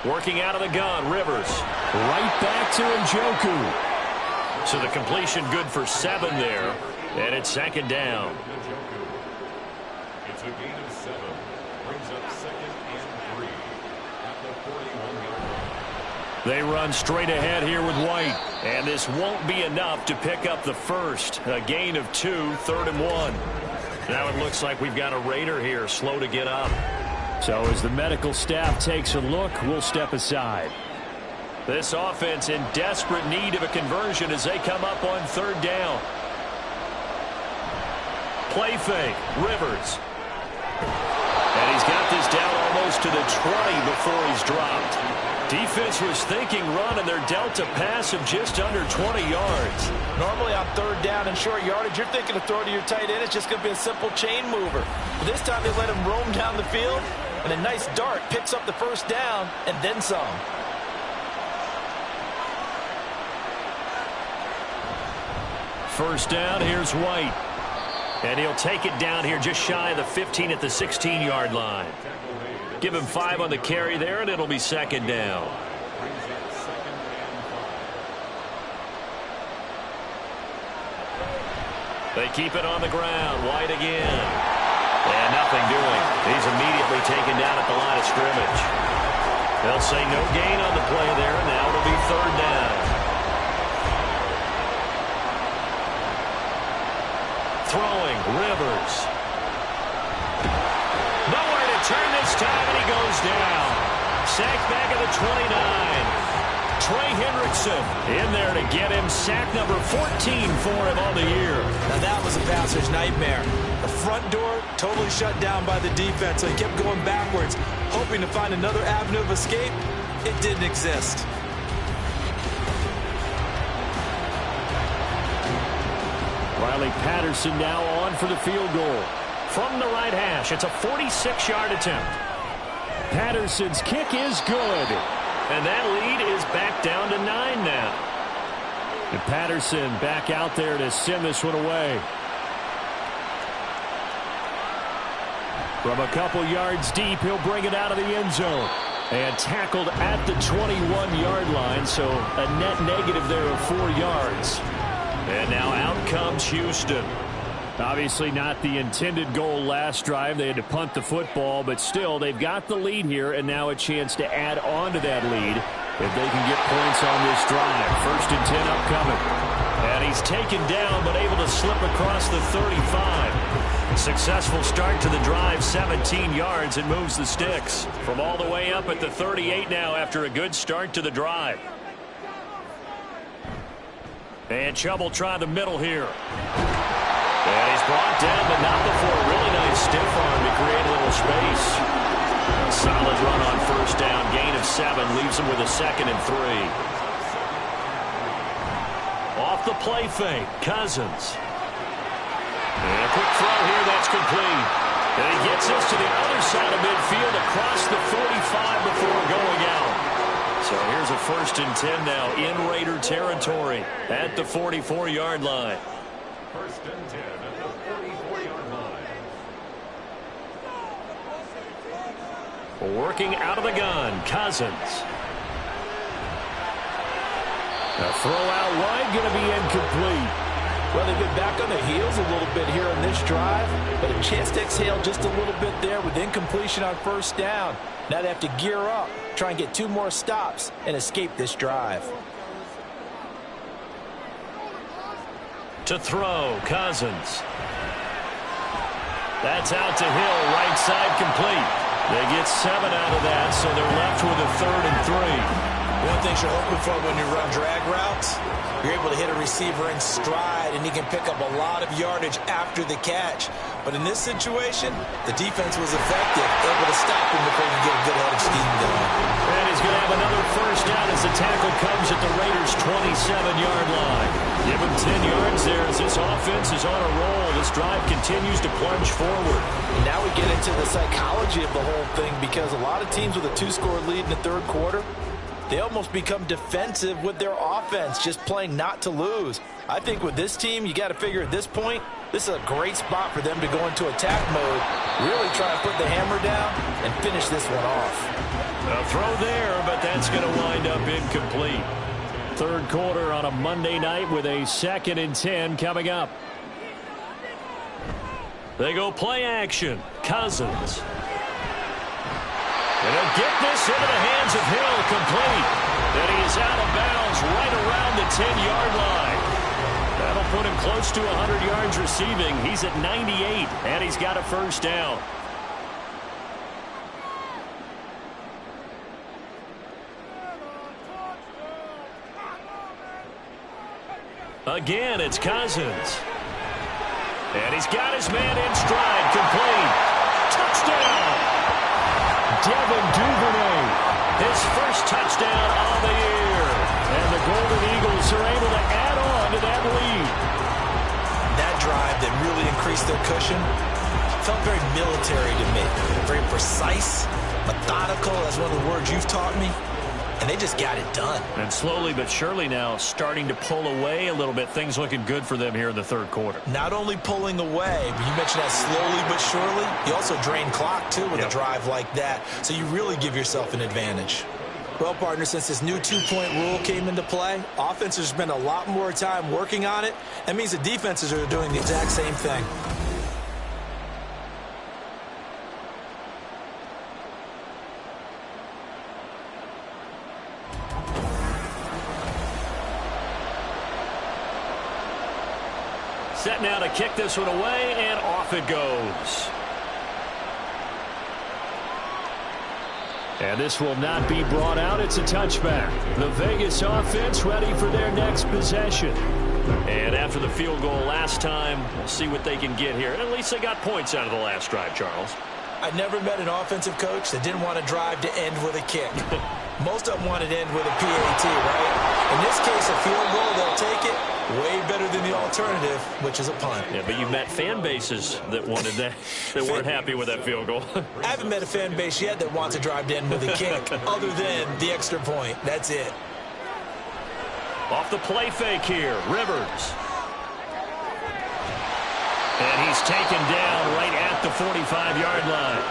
Working out of the gun, Rivers. Right back to Njoku. So the completion good for 7 there. And it's 2nd down. It's a gain of 7. Brings up 2nd and 3 at the 41-yard line. They run straight ahead here with White. And this won't be enough to pick up the first. A gain of 2, 3rd and 1. Now it looks like we've got a Raider here, slow to get up. So as the medical staff takes a look, we'll step aside. This offense in desperate need of a conversion as they come up on 3rd down. Play fake, Rivers. And he's got this down almost to the 20 before he's dropped. Defense was thinking run, and they're dealt a pass of just under 20 yards. Normally on 3rd down and short yardage, you're thinking of throw to your tight end. It's just going to be a simple chain mover. But this time they let him roam down the field, and a nice dart picks up the 1st down and then some. First down, here's White. And he'll take it down here just shy of the 15 at the 16-yard line. Give him 5 on the carry there, and it'll be 2nd down. They keep it on the ground. White again. And nothing doing. He's immediately taken down at the line of scrimmage. They'll say no gain on the play there, and now it'll be 3rd down. Throwing, Rivers. Nowhere to turn this time, and he goes down. Sacked back at the 29. Trey Hendrickson in there to get him sack number 14 for him on the year. Now that was a passer's nightmare. The front door totally shut down by the defense, so he kept going backwards, hoping to find another avenue of escape. It didn't exist. Riley Patterson now on for the field goal. From the right hash, it's a 46-yard attempt. Patterson's kick is good. And that lead is back down to 9 now. And Patterson back out there to send this one away. From a couple yards deep, he'll bring it out of the end zone. And tackled at the 21-yard line, so a net negative there of 4 yards. And now out comes Houston. Obviously not the intended goal last drive. They had to punt the football, but still they've got the lead here, and now a chance to add on to that lead if they can get points on this drive. 1st and 10 upcoming. And he's taken down, but able to slip across the 35. Successful start to the drive, 17 yards, and moves the sticks. From all the way up at the 38 now after a good start to the drive. And Chubb will try the middle here. And he's brought down, but not before a really nice stiff arm to create a little space. Solid run on 1st down, gain of 7, leaves him with a 2nd and 3. Off the play fake, Cousins. And a quick throw here, that's complete. And he gets us to the other side of midfield across the 45 before going out. So here's a 1st and 10 now in Raider territory at the 44-yard line. 1st and 10 at the 44-yard line. Working out of the gun, Cousins. A throw out wide, going to be incomplete. Well, they've been back on their heels a little bit here on this drive, but a chance to exhale just a little bit there with incompletion on 1st down. Now they have to gear up, try and get 2 more stops, and escape this drive. To throw, Cousins. That's out to Hill, right side complete. They get 7 out of that, so they're left with a 3rd and 3. One thing you're hoping for when you run drag routes, you're able to hit a receiver in stride, and he can pick up a lot of yardage after the catch. But in this situation, the defense was effective, able to stop him before he could get a good head of steam going. And he's going to have another 1st down as the tackle comes at the Raiders' 27-yard line. Give him 10 yards there as this offense is on a roll. This drive continues to plunge forward. And now we get into the psychology of the whole thing, because a lot of teams with a 2-score lead in the 3rd quarter, they almost become defensive with their offense, just playing not to lose. I think with this team, you got to figure at this point, this is a great spot for them to go into attack mode, really try and put the hammer down and finish this one off. A throw there, but that's going to wind up incomplete. 3rd quarter on a Monday night with a 2nd and 10 coming up. They go play action. Cousins. And he'll get this into the hands of Hill, complete. And he is out of bounds right around the 10-yard line. That'll put him close to 100 yards receiving. He's at 98, and he's got a 1st down. Again, it's Cousins. And he's got his man in stride, complete. Touchdown! Devin Duvernay, his 1st touchdown on the year. And the Golden Eagles are able to add on to that lead. That drive that really increased their cushion felt very military to me. Very precise, methodical, as one of the words you've taught me. And they just got it done. And slowly but surely now starting to pull away a little bit. Things looking good for them here in the 3rd quarter. Not only pulling away, but you mentioned that slowly but surely. You also drain clock, too, with a drive like that. So you really give yourself an advantage. Well, partner, since this new 2-point rule came into play, offenses spend a lot more time working on it. That means the defenses are doing the exact same thing. Set now to kick this one away, and off it goes. And this will not be brought out. It's a touchback. The Vegas offense ready for their next possession. And after the field goal last time, we'll see what they can get here. At least they got points out of the last drive, Charles. I never met an offensive coach that didn't want a drive to end with a kick. Most of them wanted to end with a PAT, right? In this case, a field goal, they'll take it. Way better than the alternative, which is a punt. Yeah, but you've met fan bases that wanted that, that weren't happy with that field goal. I haven't met a fan base yet that wants a drive to end with a kick, other than the extra point. That's it. Off the play fake here, Rivers. And he's taken down right at the 45-yard line.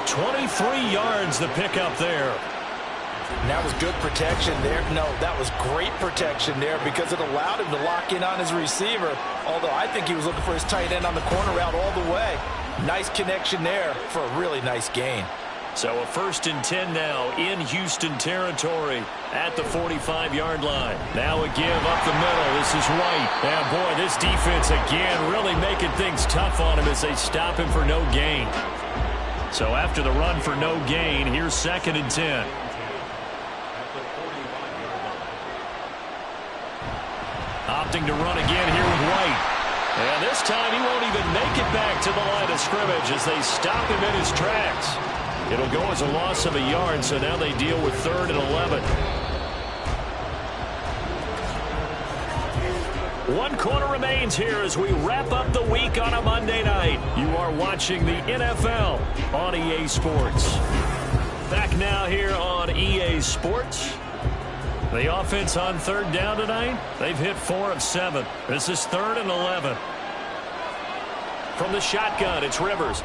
23 yards the pickup there. And that was good protection there. No, that was great protection there because it allowed him to lock in on his receiver. Although I think he was looking for his tight end on the corner route all the way. Nice connection there for a really nice gain. So a 1st and 10 now in Houston territory at the 45-yard line. Now a give up the middle. This is White. And boy, this defense again really making things tough on him as they stop him for no gain. So after the run for no gain, here's 2nd and 10. Opting to run again here with White. And this time he won't even make it back to the line of scrimmage as they stop him in his tracks. It'll go as a loss of a yard, so now they deal with 3rd and 11. One quarter remains here as we wrap up the week on a Monday night. You are watching the NFL on EA Sports. Back now here on EA Sports. The offense on 3rd down tonight, they've hit 4 of 7. This is 3rd and 11. From the shotgun, it's Rivers.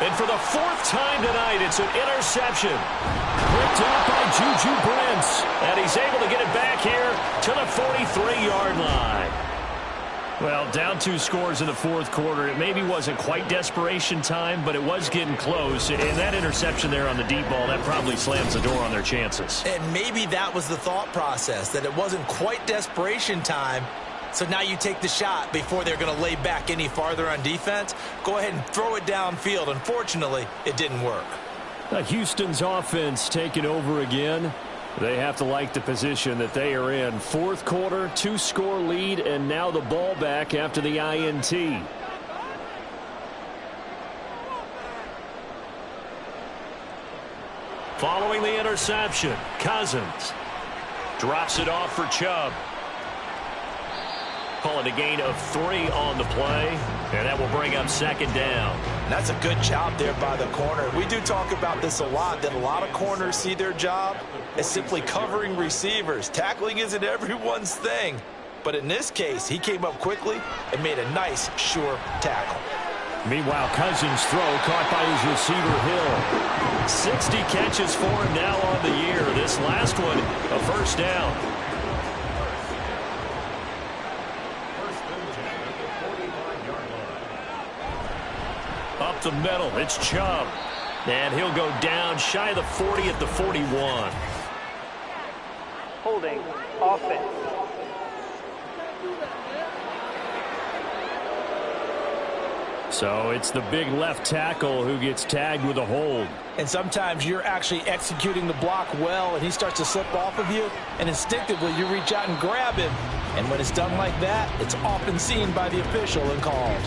And for the 4th time tonight, it's an interception. Picked up by Juju Brents. And he's able to get it back here to the 43-yard line. Well, down 2 scores in the 4th quarter. It maybe wasn't quite desperation time, but it was getting close. And that interception there on the deep ball, that probably slams the door on their chances. And maybe that was the thought process, that it wasn't quite desperation time. So now you take the shot before they're going to lay back any farther on defense. Go ahead and throw it downfield. Unfortunately, it didn't work. Houston's offense taking over again. They have to like the position that they are in. 4th quarter, 2-score lead, and now the ball back after the INT. Following the interception, Cousins drops it off for Chubb. Call it a gain of 3 on the play, and that will bring up 2nd down. That's a good job there by the corner. We do talk about this a lot, that a lot of corners see their job as simply covering receivers. Tackling isn't everyone's thing. But in this case, he came up quickly and made a nice, sure tackle. Meanwhile, Cousins' throw caught by his receiver, Hill. 60 catches for him now on the year. This last one, a 1st down. Up the middle, it's Chubb. And he'll go down shy of the 40 at the 41. Holding, offense. So it's the big left tackle who gets tagged with a hold. And sometimes you're actually executing the block well, and he starts to slip off of you, and instinctively you reach out and grab him. And when it's done like that, it's often seen by the official and called.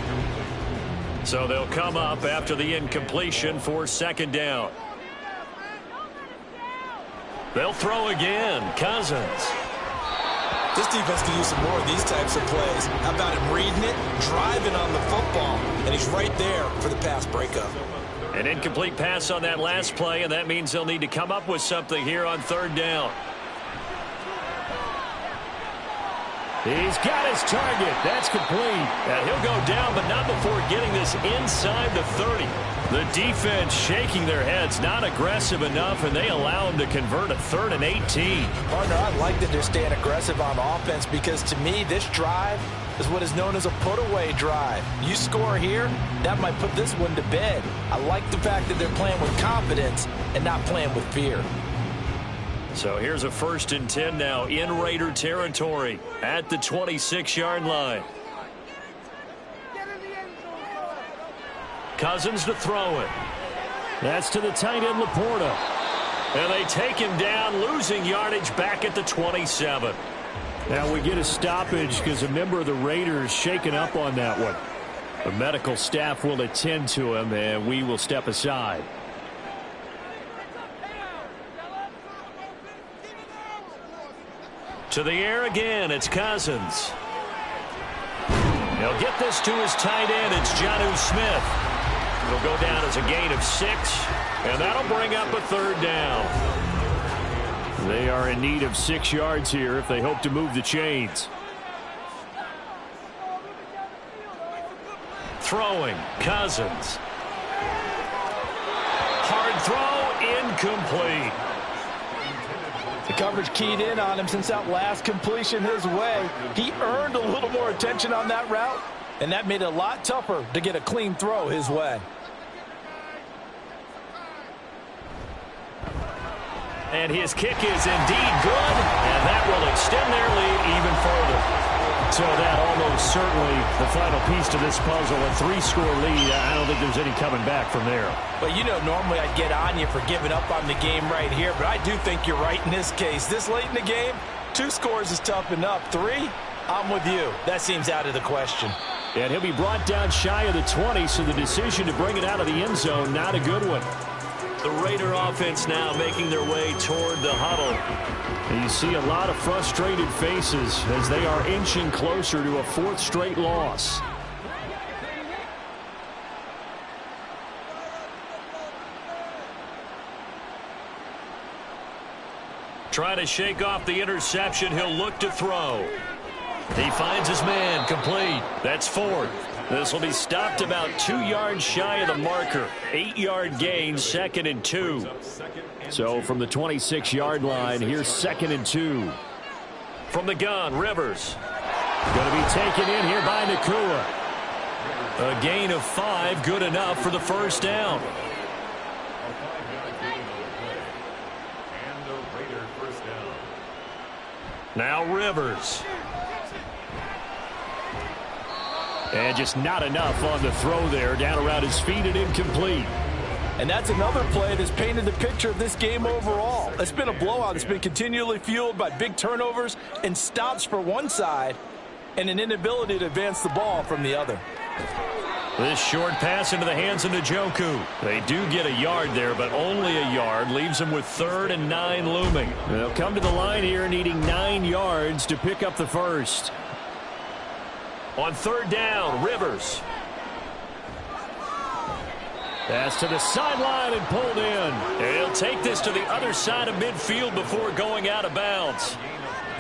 So they'll come up after the incompletion for 2nd down. They'll throw again. Cousins. This defense can use some more of these types of plays. How about him reading it, driving on the football, and he's right there for the pass breakup. An incomplete pass on that last play, and that means they'll need to come up with something here on 3rd down. He's got his target. That's complete. And he'll go down, but not before getting this inside the 30. The defense shaking their heads, not aggressive enough, and they allow him to convert a 3rd and 18. Partner, I like that they're staying aggressive on offense because, to me, this drive is what is known as a put-away drive. You score here, that might put this one to bed. I like the fact that they're playing with confidence and not playing with fear. So here's a 1st and 10 now in Raider territory at the 26-yard line. Cousins to throw it. That's to the tight end, Laporta. And they take him down, losing yardage back at the 27. Now we get a stoppage because a member of the Raiders shaken up on that one. The medical staff will attend to him, and we will step aside. To the air again, it's Cousins. He'll get this to his tight end. It's Jonnu Smith. It'll go down as a gain of 6, and that'll bring up a 3rd down. They are in need of 6 yards here if they hope to move the chains. Throwing, Cousins. Hard throw, incomplete. The coverage keyed in on him since that last completion his way. He earned a little more attention on that route, and that made it a lot tougher to get a clean throw his way. And his kick is indeed good, and that will extend their lead even further. So that almost certainly the final piece to this puzzle. A 3-score lead. I don't think there's any coming back from there. Well, you know, normally I'd get on you for giving up on the game right here, but I do think you're right in this case. This late in the game, 2 scores is tough enough. 3, I'm with you. That seems out of the question. And he'll be brought down shy of the 20, so the decision to bring it out of the end zone, not a good one. The Raider offense now making their way toward the huddle. And you see a lot of frustrated faces as they are inching closer to a 4th straight loss. Trying to shake off the interception. He'll look to throw. He finds his man, complete. That's 4th. This will be stopped about 2 yards shy of the marker. 8-yard gain, 2nd and 2. So from the 26-yard line, here's 2nd and 2. From the gun, Rivers. Going to be taken in here by Nakua. A gain of 5, good enough for the first down. A 5-yard gain on the play. And the Raider first down. Now Rivers. And just not enough on the throw there. Down around his feet and incomplete. And that's another play that's painted the picture of this game overall. It's been a blowout. It's been continually fueled by big turnovers and stops for one side and an inability to advance the ball from the other. This short pass into the hands of Njoku. They do get a yard there, but only a yard. Leaves them with 3rd and 9 looming. They'll come to the line here needing 9 yards to pick up the first. On 3rd down, Rivers. Pass to the sideline and pulled in. And he'll take this to the other side of midfield before going out of bounds.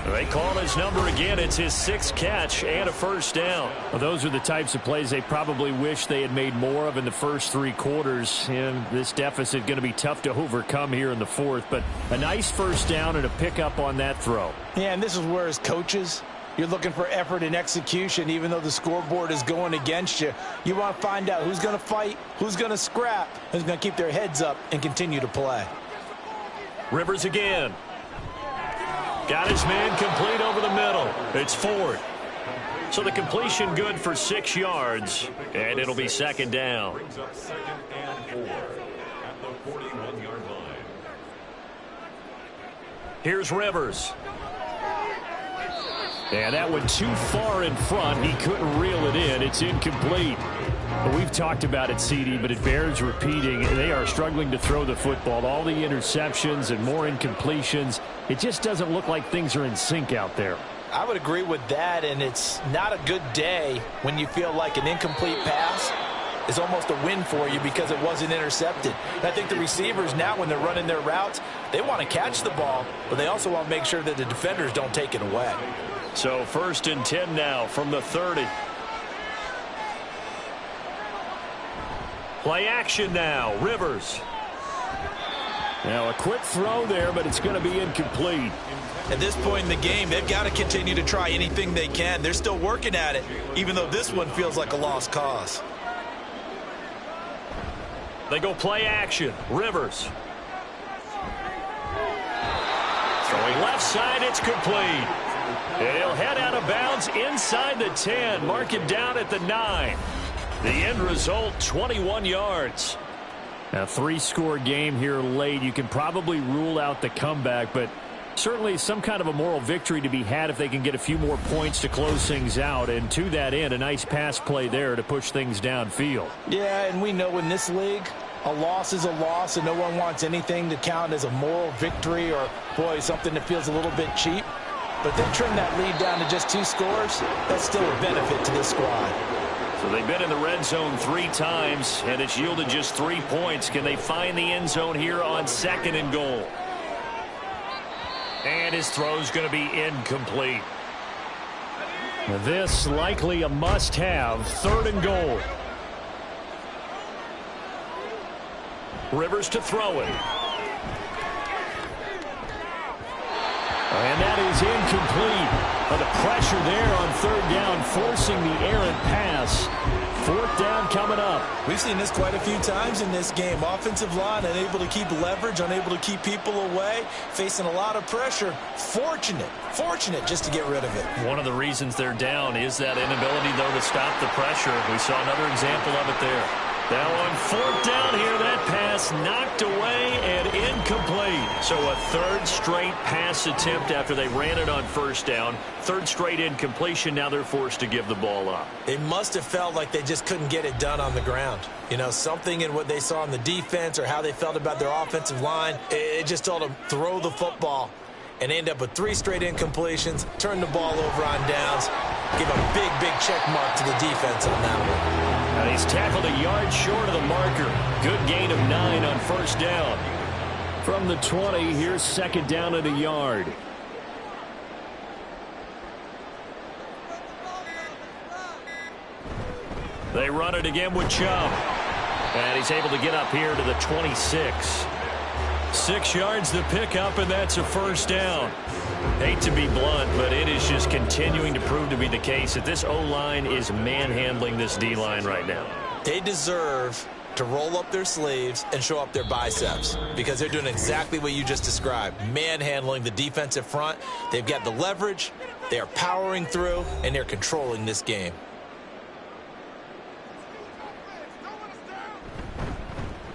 They call his number again. It's his 6th catch and a first down. Well, those are the types of plays they probably wish they had made more of in the first 3 quarters. And this deficit going to be tough to overcome here in the 4th. But a nice first down and a pickup on that throw. Yeah, and this is where as coaches, you're looking for effort and execution. Even though the scoreboard is going against you, you want to find out who's going to fight, who's going to scrap, who's going to keep their heads up and continue to play. Rivers again. Got his man complete over the middle. It's 4th. So the completion good for 6 yards, and it'll be 2nd down. Brings up 2nd and 4 at the 41-yard line. Here's Rivers. And that went too far in front. He couldn't reel it in. It's incomplete. Well, we've talked about it, CD, but it bears repeating. They are struggling to throw the football. All the interceptions and more incompletions. It just doesn't look like things are in sync out there. I would agree with that, and it's not a good day when you feel like an incomplete pass is almost a win for you because it wasn't intercepted. And I think the receivers now, when they're running their routes, they want to catch the ball, but they also want to make sure that the defenders don't take it away. So 1st and 10 now from the 30. Play action now. Rivers. Now a quick throw there, but it's going to be incomplete. At this point in the game, they've got to continue to try anything they can. They're still working at it, even though this one feels like a lost cause. They go play action. Rivers. Throwing left side, it's complete. And he'll head out of bounds inside the 10. Mark him down at the 9. The end result, 21 yards. Now, 3-score game here late. You can probably rule out the comeback, but certainly some kind of a moral victory to be had if they can get a few more points to close things out. And to that end, a nice pass play there to push things downfield. Yeah, and we know in this league, a loss is a loss, and no one wants anything to count as a moral victory or, boy, something that feels a little bit cheap. But they trim that lead down to just 2 scores. That's still a benefit to this squad. So they've been in the red zone 3 times, and it's yielded just 3 points. Can they find the end zone here on 2nd and goal? And his throw's going to be incomplete. This likely a must-have. 3rd and goal. Rivers to throw it. And that is incomplete. The pressure there on 3rd down, forcing the errant pass. 4th down coming up. We've seen this quite a few times in this game. Offensive line unable to keep leverage, unable to keep people away, facing a lot of pressure. Fortunate just to get rid of it. One of the reasons they're down is that inability, though, to stop the pressure. We saw another example of it there. Now on 4th down here, that pass knocked away and incomplete. So a 3rd straight pass attempt after they ran it on 1st down. 3rd straight incompletion. Now they're forced to give the ball up. They must have felt like they just couldn't get it done on the ground. You know, something in what they saw in the defense or how they felt about their offensive line, it just told them throw the football. And end up with 3 straight incompletions, turn the ball over on downs, give a big check mark to the defense on that one. And he's tackled a yard short of the marker. Good gain of 9 on 1st down. From the 20, here's 2nd down at a yard. They run it again with Chubb. And he's able to get up here to the 26. 6 yards to pick up, and that's a 1st down. Hate to be blunt, but it is just continuing to prove to be the case that this O-line is manhandling this D-line right now. They deserve to roll up their sleeves and show up their biceps because they're doing exactly what you just described, manhandling the defensive front. They've got the leverage, they are powering through, and they're controlling this game.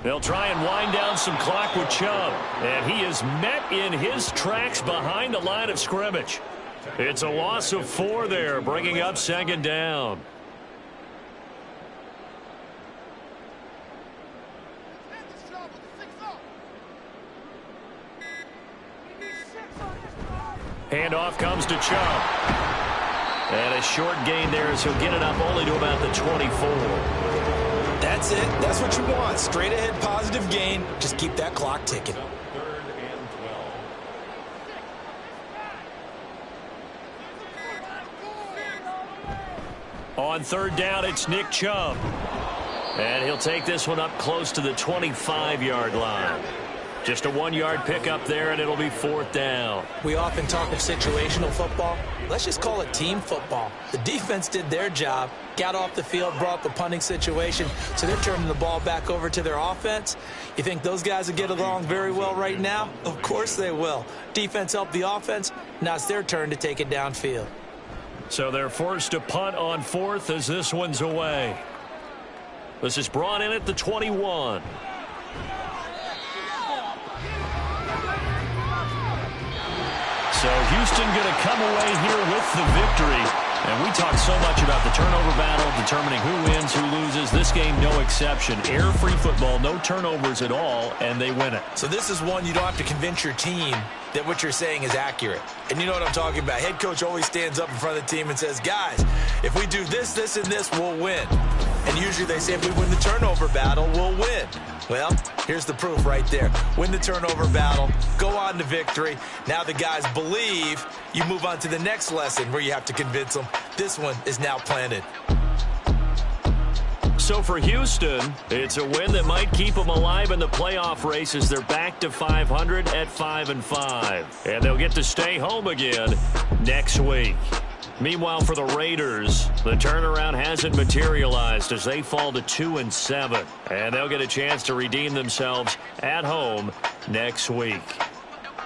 They'll try and wind down some clock with Chubb, and he is met in his tracks behind the line of scrimmage. It's a loss of 4 there, bringing up 2nd down. Handoff comes to Chubb. And a short gain there as he'll get it up only to about the 24. That's it. That's what you want. Straight ahead positive gain. Just keep that clock ticking. 3rd and 12. On 3rd down, it's Nick Chubb. And he'll take this one up close to the 25-yard line. Just a 1-yard pickup there, and it'll be 4th down. We often talk of situational football. Let's just call it team football. The defense did their job, got off the field, brought up the punting situation, so they're turning the ball back over to their offense. You think those guys will get along very well right now? Of course they will. Defense helped the offense. Now it's their turn to take it downfield. So they're forced to punt on 4th as this one's away. This is brought in at the 21. So Houston going to come away here with the victory. And we talk so much about the turnover battle, determining who wins, who loses. This game, no exception. Air-free football, no turnovers at all, and they win it. So this is one you don't have to convince your team that what you're saying is accurate. And you know what I'm talking about. Head coach always stands up in front of the team and says, guys, if we do this, this, and this, we'll win. And usually they say if we win the turnover battle, we'll win. Well, here's the proof right there. Win the turnover battle, go on to victory. Now the guys believe. You move on to the next lesson where you have to convince them. This one is now planted. So for Houston, it's a win that might keep them alive in the playoff race as they're back to 500 at 5-5. And they'll get to stay home again next week. Meanwhile, for the Raiders, the turnaround hasn't materialized as they fall to 2-7. And they'll get a chance to redeem themselves at home next week.